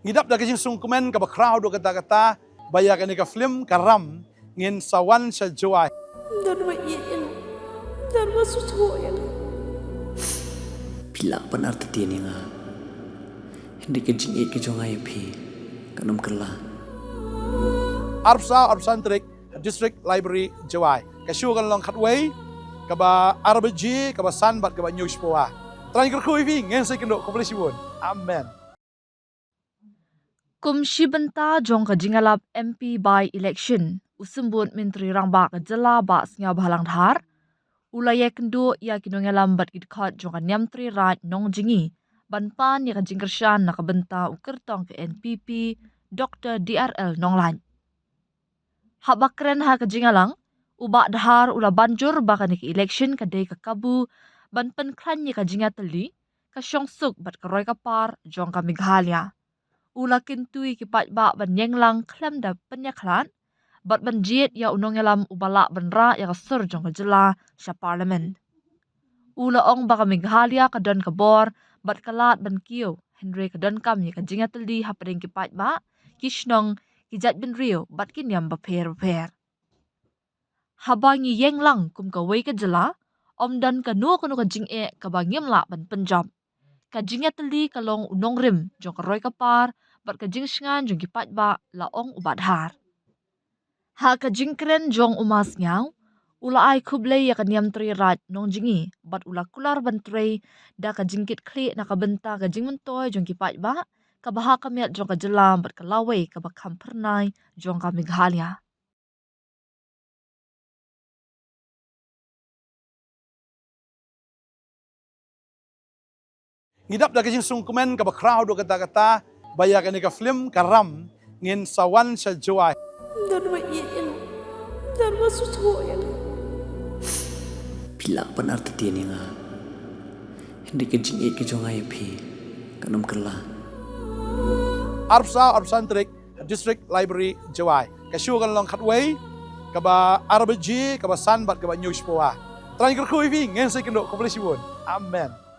Ngidap da kajing sungkumen ka ba crowd do kata-kata bayakan ni ka film karam ngin sawan sa joy. Darma iyan. Darma susuyan. Pila pan arti tiani nga. Hindi kajing ik kajong ayapi. Kanam kala. Arpsantrik District Library Joy. Kasyu kan long khatway ka ba RBG ka ba sanbat ka ba news po ah. Try kerkui vi ngin sa kendo komplisibun. Amen. Kumshi benta jong ka jingalap MP by election usumbut menteri rangba ka jela ba snya balang dhar ulaya kendo ya kinongelam bat idkhat jong ka nyamtri raj nong jingi banpan ya ka jingkershan na ka benta ukertong ke NPP Dr. DRL nonglan habakren ha ka jingalang uba dhar ula banjur ba ka ni election ka day ka kabu banpan klan ya ka jingatali ka syongsuk bat ka roy ka par jong ka Meghalaya ula kintui ki pat ba ban yenglang klem da penyaklan bat ban jiet ya unong yalam ubala ban ra ya sur jong jela sha parliament ula ong ba ka Meghalaya ka don ka bor bat kalat ban kiyo Henry ka don kam ya ka jingatali hapring ki pat ba kishnong ki jat bin rio bat kinyam ba per habangi yenglang kum ka wei ka jela om dan ka no ka jing e ka ba ngem la ban Punjab ka jingatali ka long unong rim jong ka roy ka par bat ka jing sngan jong ki pat ba laong ubat har. Ha ka jing kren jong umas ngaw, ula ai kuble ya ka niam tri rat nong jingi, bat ula kular bantrei da ka jingkit kli na ka benta ka jing mentoy jong ki pat ba, ka baha ka miat jong ka jelam bat ka lawe ka ba kampernai jong ka Meghalaya. Ngidap da kajing sungkumen ka ba crowd do kata-kata bayakan ni ka film karam ngin sawan sa joy. Darma iyan. Darma susuyan. Pila pan arti tiani nga. Hindi kajing ik kajong ayapi. Kanam kala. Arpsantrik District Library Joy. Kasyu kan long khatway ka ba RBG ka ba sanbat ka ba news po ah. Try kerkui vi ngin sa kendo komplisibun. Amen.